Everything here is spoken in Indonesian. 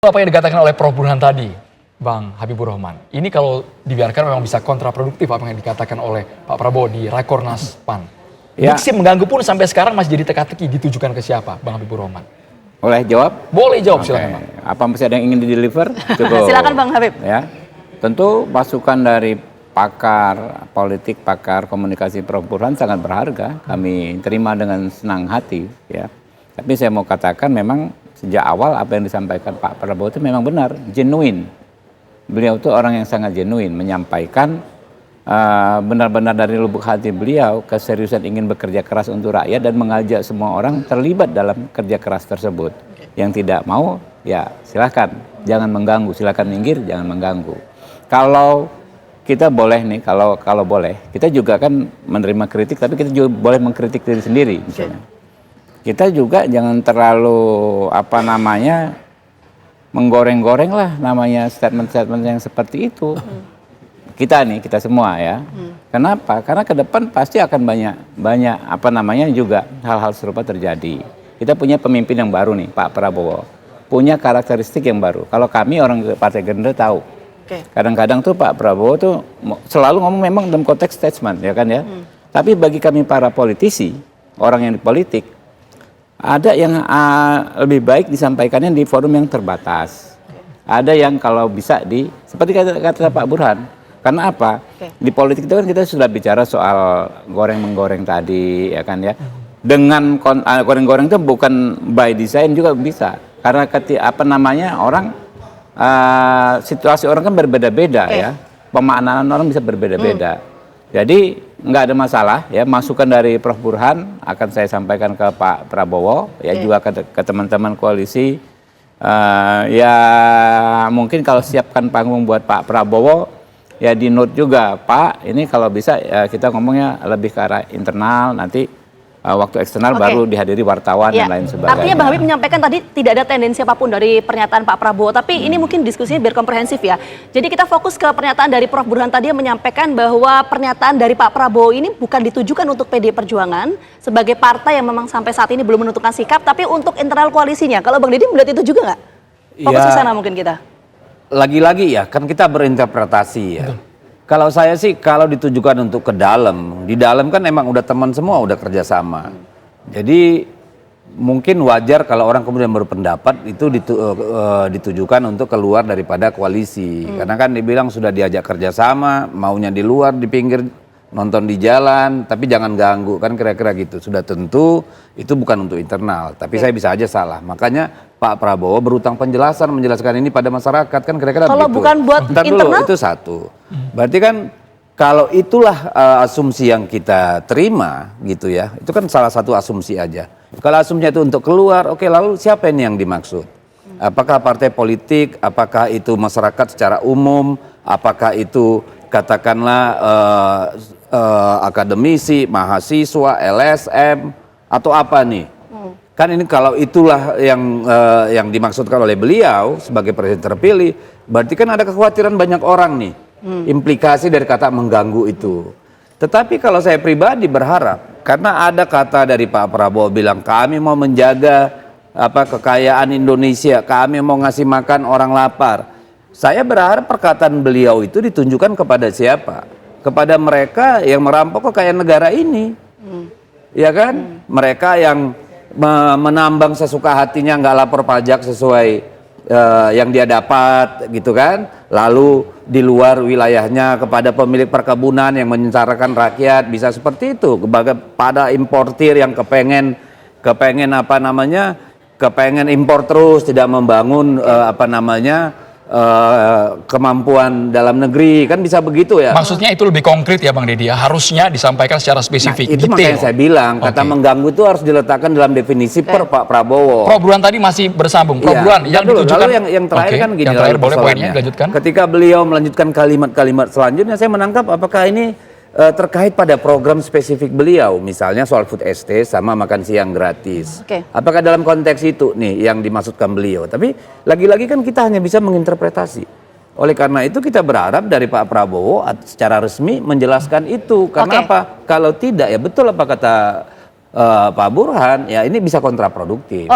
Apa yang dikatakan oleh Prof. Burhan tadi, Bang Habibur Rahman, ini kalau dibiarkan memang bisa kontraproduktif apa yang dikatakan oleh Pak Prabowo di Rakornas PAN. Ya. Diksi mengganggu pun sampai sekarang masih jadi teka-teki ditujukan ke siapa, Bang Habibur Rahman? Boleh jawab? Boleh jawab, Oke. silakan Bang. Apa masih ada yang ingin di-deliver? Cukup. Silakan Bang Habib. Ya, tentu masukan dari pakar politik, pakar komunikasi Prof. Burhan sangat berharga. Kami terima dengan senang hati. Ya, tapi saya mau katakan memang sejak awal apa yang disampaikan Pak Prabowo itu memang benar, genuine. Beliau itu orang yang sangat genuine, menyampaikan benar-benar dari lubuk hati beliau keseriusan ingin bekerja keras untuk rakyat dan mengajak semua orang terlibat dalam kerja keras tersebut. Yang tidak mau, ya silahkan, jangan mengganggu, silahkan minggir, jangan mengganggu. Kalau kita boleh nih, kalau boleh, kita juga kan menerima kritik, tapi kita juga boleh mengkritik diri sendiri, misalnya. Kita juga jangan terlalu menggoreng-goreng lah namanya statement-statement yang seperti itu. Kita semua ya. Kenapa? Karena ke depan pasti akan banyak juga hal-hal serupa terjadi. Kita punya pemimpin yang baru nih, Pak Prabowo. Punya karakteristik yang baru. Kalau kami orang Partai Gerindra tahu. Kadang-kadang tuh Pak Prabowo tuh selalu ngomong memang dalam konteks statement, ya kan ya. Tapi bagi kami para politisi, orang yang di politik, ada yang lebih baik disampaikannya di forum yang terbatas. Ada yang kalau bisa seperti kata Pak Burhan. Karena apa? Di politik itu kan kita sudah bicara soal goreng-menggoreng tadi, ya kan ya. Dengan goreng-goreng itu bukan by design juga bisa. Karena orang situasi orang kan berbeda-beda ya. Pemaknaan orang bisa berbeda-beda. Jadi nggak ada masalah ya, masukan dari Prof. Burhan akan saya sampaikan ke Pak Prabowo ya, juga ke teman-teman koalisi. Ya mungkin kalau siapkan panggung buat Pak Prabowo ya di note juga, Pak ini kalau bisa ya, kita ngomongnya lebih ke arah internal, nanti waktu eksternal baru dihadiri wartawan dan lain sebagainya. Artinya Bang Habib menyampaikan tadi tidak ada tendensi apapun dari pernyataan Pak Prabowo, tapi ini mungkin diskusinya biar komprehensif ya. Jadi kita fokus ke pernyataan dari Prof. Burhan tadi yang menyampaikan bahwa pernyataan dari Pak Prabowo ini bukan ditujukan untuk PDI Perjuangan sebagai partai yang memang sampai saat ini belum menentukan sikap, tapi untuk internal koalisinya. Kalau Bang Deddy melihat itu juga nggak? Fokus ke sana mungkin kita. Lagi-lagi ya, kan kita berinterpretasi ya. Kalau saya sih, kalau ditujukan untuk ke dalam, di dalam kan emang udah teman semua, udah kerjasama. Jadi mungkin wajar kalau orang kemudian berpendapat itu ditujukan untuk keluar daripada koalisi. Karena kan dibilang sudah diajak kerjasama, maunya di luar, di pinggir, nonton di jalan, tapi jangan ganggu, kan kira-kira gitu. Sudah tentu itu bukan untuk internal, tapi saya bisa aja salah. Makanya Pak Prabowo berutang menjelaskan ini pada masyarakat, kan kira-kira begitu. Kalau bukan buat Bentar internal? dulu, itu satu. Berarti kan kalau itulah asumsi yang kita terima gitu ya, itu kan salah satu asumsi aja. Kalau asumsinya itu untuk keluar, oke, lalu siapa ini yang dimaksud? Apakah partai politik, apakah itu masyarakat secara umum, apakah itu katakanlah akademisi, mahasiswa, LSM, atau apa nih? Kan ini kalau itulah yang dimaksudkan oleh beliau sebagai presiden terpilih, berarti kan ada kekhawatiran banyak orang nih, implikasi dari kata mengganggu itu. Tetapi kalau saya pribadi berharap, karena ada kata dari Pak Prabowo bilang kami mau menjaga kekayaan Indonesia, kami mau ngasih makan orang lapar. Saya berharap perkataan beliau itu ditunjukkan kepada siapa? Kepada mereka yang merampok kekayaan negara ini, ya kan? Mereka yang menambang sesuka hatinya, nggak lapor pajak sesuai yang dia dapat, gitu kan? Lalu di luar wilayahnya kepada pemilik perkebunan yang menyengsarakan rakyat, bisa seperti itu. Pada importir yang kepengen impor terus, tidak membangun kemampuan dalam negeri, kan bisa begitu ya. Maksudnya itu lebih konkret ya Bang Deddy ya, harusnya disampaikan secara spesifik, itu detail. makanya saya bilang, kata mengganggu itu harus diletakkan dalam definisi per Pak Prabowo. Prof. Burhan tadi masih bersambung. Prof. Burhan yang ditujukan. Lalu yang terakhir kan gini, yang terakhir boleh poinnya dilanjutkan. Ketika beliau melanjutkan kalimat-kalimat selanjutnya, saya menangkap apakah ini terkait pada program spesifik beliau, misalnya soal food estate sama makan siang gratis. Apakah dalam konteks itu nih yang dimaksudkan beliau? Tapi lagi-lagi kan kita hanya bisa menginterpretasi. Oleh karena itu kita berharap dari Pak Prabowo secara resmi menjelaskan itu. Karena apa? Kalau tidak ya betul apa kata Pak Burhan, ya ini bisa kontraproduktif.